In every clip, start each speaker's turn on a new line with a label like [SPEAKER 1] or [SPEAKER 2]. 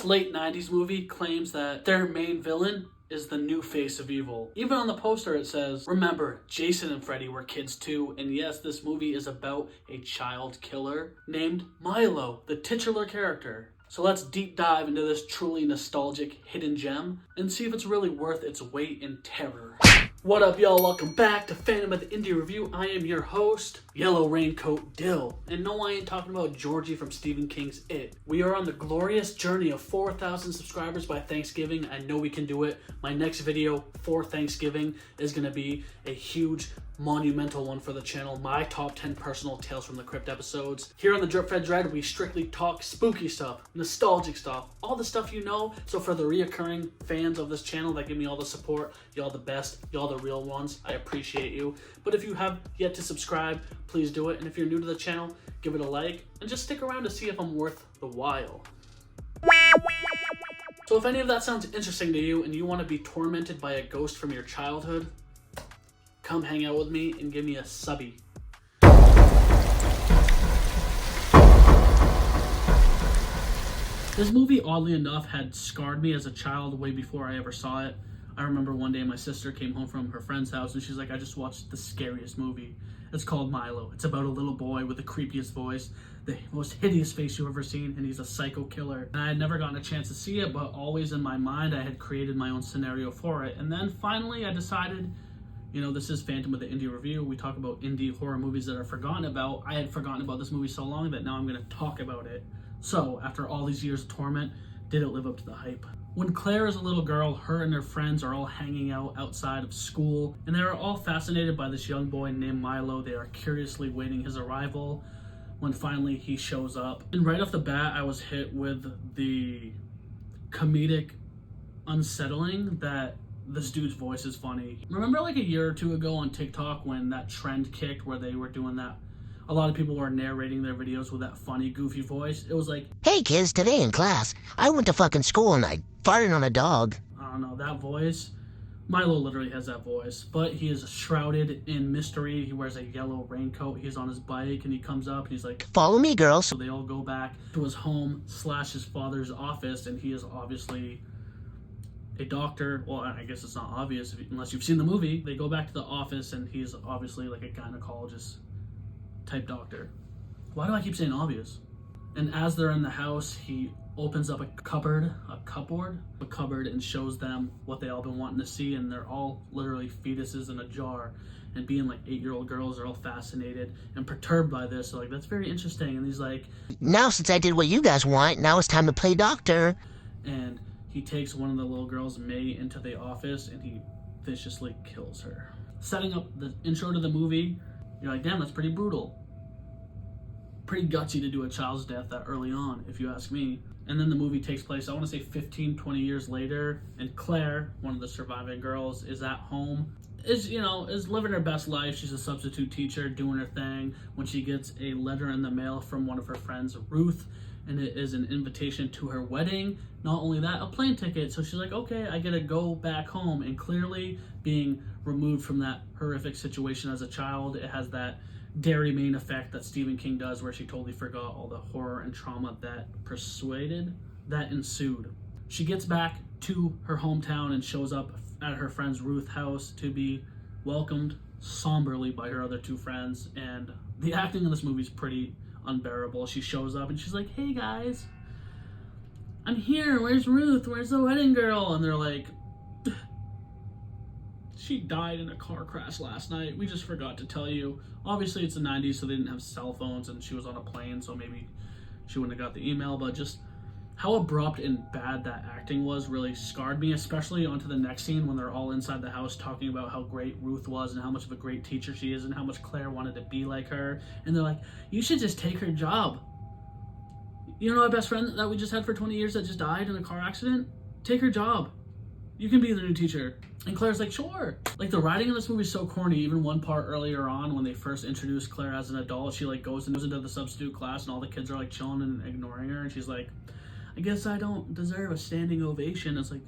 [SPEAKER 1] late 90s movie claims that their main villain is the new face of evil. Even on the poster it says, remember, Jason and Freddy were kids too, and yes, this movie is about a child killer named Milo, the titular character. So let's deep dive into this truly nostalgic hidden gem and see if it's really worth its weight in terror. What up, y'all? Welcome back to Phantom of the Indie Review. I am your host, Yellow Raincoat Dill. And no, I ain't talking about Georgie from Stephen King's It. We are on the glorious journey of 4,000 subscribers by Thanksgiving. I know we can do it. My next video for Thanksgiving is going to be a huge, monumental one for the channel. My top 10 personal Tales from the Crypt episodes. Here on the Drip Fed Dread, we strictly talk spooky stuff, nostalgic stuff, all the stuff you know. So for the reoccurring fans of this channel that give me all the support, y'all the best, y'all the real ones, I appreciate you. But if you have yet to subscribe, please do it. And if you're new to the channel, give it a like and just stick around to see if I'm worth the while. So if any of that sounds interesting to you and you want to be tormented by a ghost from your childhood, come hang out with me and give me a subby. This movie, oddly enough, had scarred me as a child way before I ever saw it. I remember one day my sister came home from her friend's house and she's like, I just watched the scariest movie. It's called Milo. It's about a little boy with the creepiest voice, the most hideous face you've ever seen, and he's a psycho killer. And I had never gotten a chance to see it, but always in my mind I had created my own scenario for it. And then finally I decided, you know, this is Phantom of the Indie Review. We talk about indie horror movies that are forgotten about. I had forgotten about this movie so long that now I'm going to talk about it. So, after all these years of torment, did it live up to the hype? When Claire is a little girl, her and her friends are all hanging out outside of school, and they are all fascinated by this young boy named Milo. They are curiously waiting his arrival when finally he shows up. And right off the bat, I was hit with the comedic unsettling that this dude's voice is funny. Remember like a year or two ago on TikTok when that trend kicked where they were doing that? A lot of people were narrating their videos with that funny, goofy voice. It was like,
[SPEAKER 2] hey kids, today in class, I went to fucking school and I farted on a dog.
[SPEAKER 1] I don't know, that voice. Milo literally has that voice, but he is shrouded in mystery. He wears a yellow raincoat. He's on his bike and he comes up and he's like,
[SPEAKER 2] follow me, girls.
[SPEAKER 1] So they all go back to his home / his father's office, and he is obviously a doctor. Well, I guess it's not obvious unless you've seen the movie. They go back to the office and he's obviously like a gynecologist type doctor. Why do I keep saying obvious? And as they're in the house, he opens up a cupboard and shows them what they all been wanting to see, and they're all literally fetuses in a jar. And being like 8-year-old girls are all fascinated and perturbed by this. So like, that's very interesting. And he's like,
[SPEAKER 2] now since I did what you guys want, now it's time to play doctor.
[SPEAKER 1] And he takes one of the little girls, May, into the office and he viciously kills her. Setting up the intro to the movie, you're like, damn, that's pretty brutal. Pretty gutsy to do a child's death that early on, if you ask me. And then the movie takes place, I want to say 15, 20 years later, and Claire, one of the surviving girls, is at home, is living her best life. She's a substitute teacher, doing her thing, when she gets a letter in the mail from one of her friends, Ruth, and it is an invitation to her wedding. Not only that, a plane ticket. So she's like, okay, I get to go back home. And clearly being removed from that horrific situation as a child, it has that Dairy Main effect that Stephen King does, where she totally forgot all the horror and trauma that ensued. She gets back to her hometown and shows up at her friend's Ruth's house to be welcomed somberly by her other two friends. And the acting in this movie is pretty unbearable. She shows up and she's like, hey guys, I'm here, where's Ruth, where's the wedding girl? And they're like, she died in a car crash last night, we just forgot to tell you. Obviously it's the 90s, so they didn't have cell phones and she was on a plane, so maybe she wouldn't have got the email. But just how abrupt and bad that acting was really scarred me, especially onto the next scene when they're all inside the house talking about how great Ruth was and how much of a great teacher she is and how much Claire wanted to be like her. And they're like, you should just take her job. You know our best friend that we just had for 20 years that just died in a car accident? Take her job. You can be the new teacher. And Claire's like, sure. Like, the writing in this movie is so corny. Even one part earlier on when they first introduced Claire as an adult, she like goes into the substitute class and all the kids are like chilling and ignoring her. And she's like, I guess I don't deserve a standing ovation. It's like,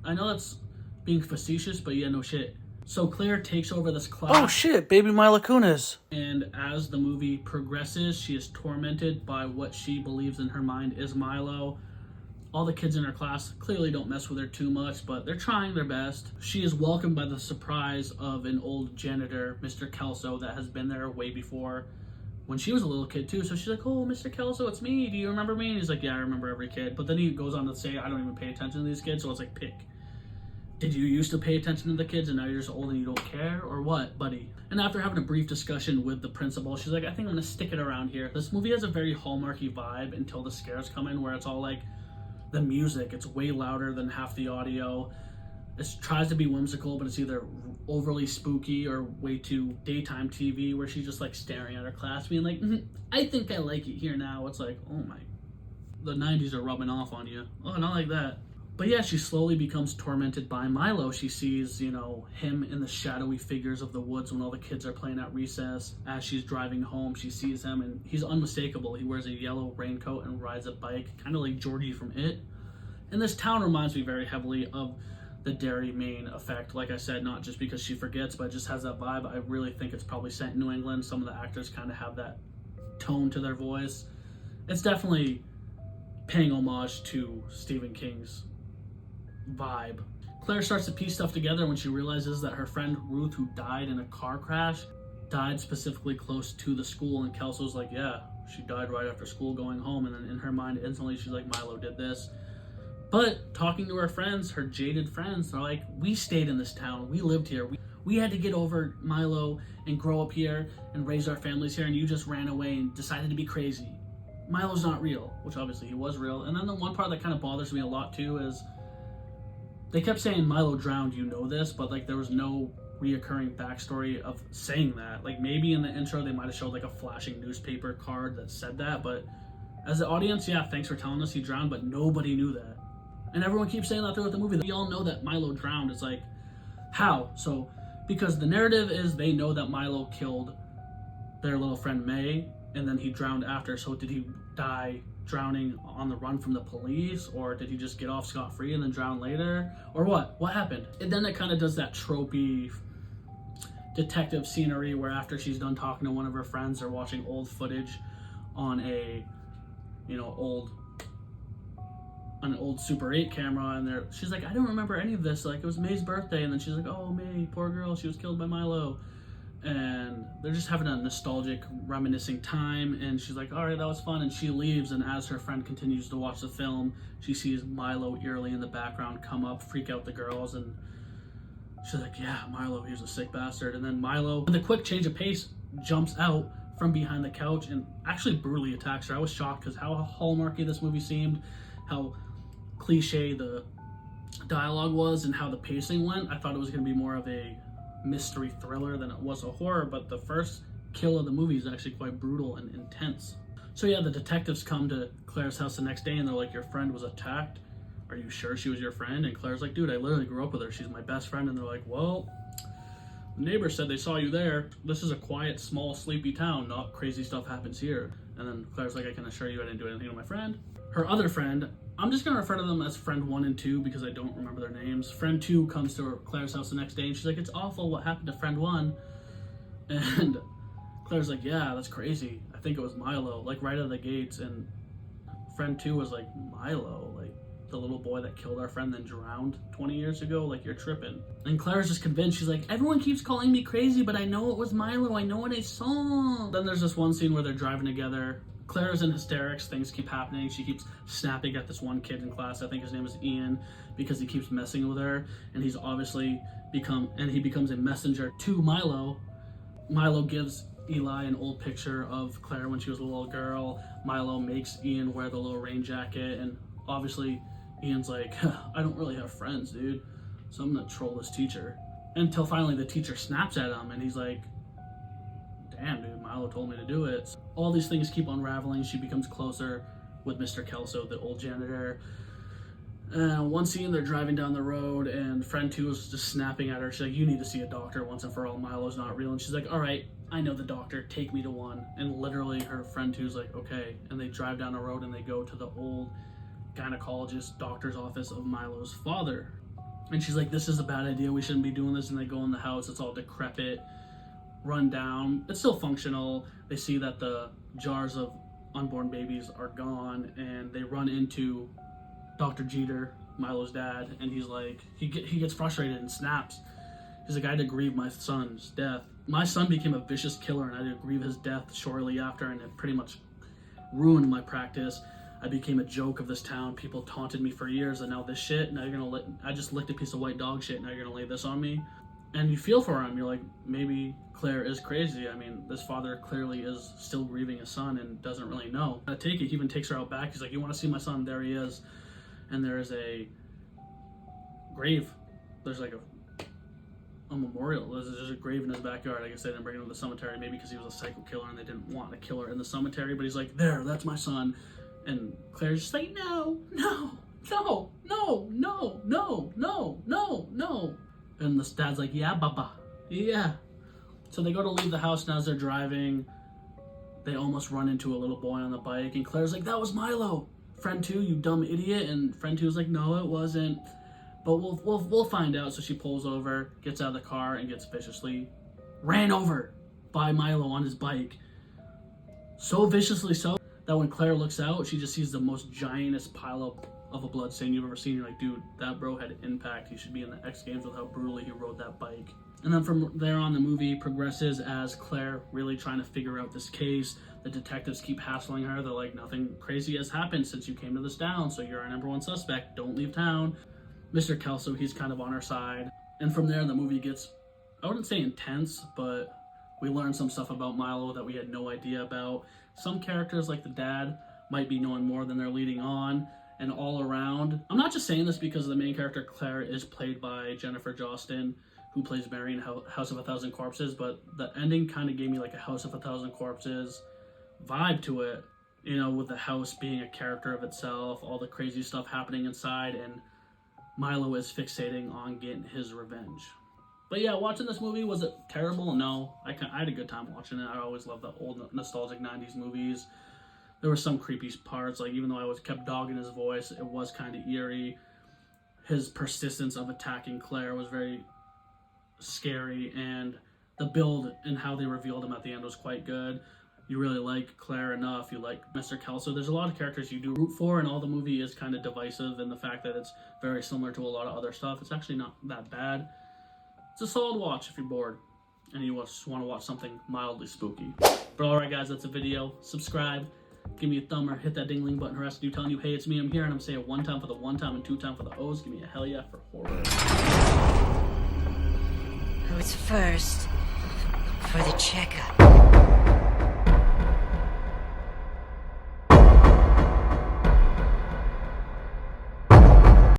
[SPEAKER 1] I know that's being facetious, but yeah, no shit. So Claire takes over this class.
[SPEAKER 3] Oh shit, baby Mila Kunis.
[SPEAKER 1] And as the movie progresses, she is tormented by what she believes in her mind is Milo. All the kids in her class clearly don't mess with her too much, but they're trying their best. She is welcomed by the surprise of an old janitor, Mr. Kelso, that has been there way before when she was a little kid too. So she's like, "Oh, Mr. Kelso, it's me. Do you remember me?" And he's like, "Yeah, I remember every kid." But then he goes on to say, "I don't even pay attention to these kids." So it's like, pick. Did you used to pay attention to the kids and now you're just old and you don't care? Or what, buddy? And after having a brief discussion with the principal, she's like, "I think I'm gonna stick it around here." This movie has a very Hallmarky vibe until the scares come in, where it's all like the music, it's way louder than half the audio. It tries to be whimsical, but it's either overly spooky or way too daytime TV, where she's just like staring at her class being like, "I think I like it here now." It's like, oh my, the 90s are rubbing off on you. Oh, not like that. But yeah, she slowly becomes tormented by Milo. She sees, him in the shadowy figures of the woods when all the kids are playing at recess. As she's driving home, she sees him, and he's unmistakable. He wears a yellow raincoat and rides a bike, kind of like Georgie from It. And this town reminds me very heavily of the Derry, Maine effect. Like I said, not just because she forgets, but it just has that vibe. I really think it's probably set in New England. Some of the actors kind of have that tone to their voice. It's definitely paying homage to Stephen King's vibe. Claire starts to piece stuff together when she realizes that her friend Ruth, who died in a car crash, died specifically close to the school. And Kelso's like, "Yeah, she died right after school going home." And then in her mind, instantly, she's like, "Milo did this." But talking to her friends, her jaded friends, they're like, "We stayed in this town. We lived here. We had to get over Milo and grow up here and raise our families here, and you just ran away and decided to be crazy. Milo's not real," which obviously he was real. And then the one part that kind of bothers me a lot too is they kept saying Milo drowned, this, but like there was no reoccurring backstory of saying that. Like maybe in the intro they might have showed like a flashing newspaper card that said that, but as the audience, yeah, thanks for telling us he drowned, but nobody knew that. And everyone keeps saying that throughout the movie. We all know that Milo drowned. It's like, how? So, because the narrative is they know that Milo killed their little friend May, and then he drowned after. So did he die drowning on the run from the police, or did he just get off scot-free and then drown later, or what happened? And then it kind of does that tropey detective scenery where after she's done talking to one of her friends, they're watching old footage on an old Super 8 camera, and she's like, "I don't remember any of this, like it was May's birthday." And then she's like, "Oh, May, poor girl, she was killed by Milo." And they're just having a nostalgic, reminiscing time, and she's like, "All right, that was fun," and she leaves. And as her friend continues to watch the film, she sees Milo eerily in the background come up, freak out the girls, and she's like, "Yeah, Milo, he was a sick bastard." And then Milo, with a quick change of pace, jumps out from behind the couch and actually brutally attacks her. I was shocked because how hallmarky this movie seemed, how cliche the dialogue was, and how the pacing went. I thought it was going to be more of a mystery thriller than it was a horror, but the first kill of the movie is actually quite brutal and intense. So yeah, the detectives come to Claire's house the next day, and they're like, "Your friend was attacked. Are you sure she was your friend?" And Claire's like, "Dude, I literally grew up with her. She's my best friend." And they're like, "Well, the neighbors said they saw you there. This is a quiet, small, sleepy town. Not crazy stuff happens here." And then Claire's like, "I can assure you I didn't do anything to my friend." Her other friend, I'm just going to refer to them as friend 1 and 2 because I don't remember their names. Friend 2 comes to Claire's house the next day, and she's like, "It's awful what happened to friend 1. And Claire's like, "Yeah, that's crazy. I think it was Milo," like right out of the gates. And friend 2 was like, "Milo, like the little boy that killed our friend then drowned 20 years ago, like you're tripping." And Claire's just convinced. She's like, "Everyone keeps calling me crazy, but I know it was Milo. I know what I saw." Then there's this one scene where they're driving together. Claire's in hysterics, things keep happening. She keeps snapping at this one kid in class, I think his name is Ian, because he keeps messing with her, and he becomes a messenger to Milo. Milo gives Eli an old picture of Claire when she was a little girl. Milo makes Ian wear the little rain jacket, and obviously Ian's like, "I don't really have friends, dude, so I'm gonna troll this teacher." Until finally the teacher snaps at him, and he's like, "Damn, dude, Milo told me to do it." All these things keep unraveling. She becomes closer with Mr. Kelso, the old janitor. One scene, they're driving down the road, and friend 2 is just snapping at her. She's like, "You need to see a doctor once and for all. Milo's not real." And she's like, "All right, I know the doctor. Take me to one." And literally her friend 2 is like, "Okay." And they drive down the road, and they go to the old gynecologist doctor's office of Milo's father. And she's like, "This is a bad idea. We shouldn't be doing this." And they go in the house. It's all decrepit, run down. It's still functional. They see that the jars of unborn babies are gone, and they run into Dr. Jeter, Milo's dad, and he's like, he gets frustrated and snaps. He's like, I had to grieve my son's death. My son became a vicious killer, and I had to grieve his death shortly after, and it pretty much ruined my practice. I became a joke of this town. People taunted me for years, and now this shit. Now you're gonna I just licked a piece of white dog shit. Now you're gonna lay this on me, and you feel for him. You're like, maybe Claire is crazy. I mean, this father clearly is still grieving his son and doesn't really know. I take it. He even takes her out back. He's like, you want to see my son? There he is. And there is a grave. There's like a memorial. There's a grave in his backyard. I guess they didn't bring him to the cemetery, maybe because he was a psycho killer and they didn't want a killer in the cemetery. But he's like, there, that's my son. And Claire's just like, no, no, no, no, no, no, no, no, no. And the dad's like, yeah, Papa, yeah. So they go to leave the house, and as they're driving, they almost run into a little boy on the bike. And Claire's like, that was Milo. Friend 2, you dumb idiot. And friend 2 is like, no, it wasn't. But we'll find out. So she pulls over, gets out of the car, and gets viciously ran over by Milo on his bike. So viciously so that when Claire looks out, she just sees the most giantest pile of a blood stain you've ever seen. You're like, dude, that bro had impact. He should be in the X Games with how brutally he rode that bike. And then from there on, the movie progresses as Claire really trying to figure out this case. The detectives keep hassling her. They're like, nothing crazy has happened since you came to this town, so you're our #1 suspect. Don't leave town. Mr. Kelso, he's kind of on our side. And from there, the movie gets, I wouldn't say intense, but we learn some stuff about Milo that we had no idea about. Some characters, like the dad, might be knowing more than they're leading on. And all around, I'm not just saying this because the main character, Claire, is played by Jennifer Jostin, who plays Mary in House of a Thousand Corpses, but the ending kind of gave me like a House of a Thousand Corpses vibe to it, you know, with the house being a character of itself, all the crazy stuff happening inside, and Milo is fixating on getting his revenge. But yeah, watching this movie, was it terrible? No. I had a good time watching it. I always love the old nostalgic 90s movies. There were some creepy parts, like even though I kept dogging his voice, it was kind of eerie. His persistence of attacking Claire was very scary, and the build and how they revealed him at the end was quite good. You really like Claire enough, you like Mr. Kelso. There's a lot of characters you do root for, and all the movie is kind of divisive in the fact that it's very similar to a lot of other stuff. It's actually not that bad. It's a solid watch if you're bored and you just want to watch something mildly spooky. But alright guys, that's a video. Subscribe, give me a thumb, or hit that ding-ling button. The rest of you telling you, hey, it's me, I'm here, and I'm saying 1 time for the 1 time and 2 time for the O's. Give me a hell yeah for horror.
[SPEAKER 4] Who's first for the checkup?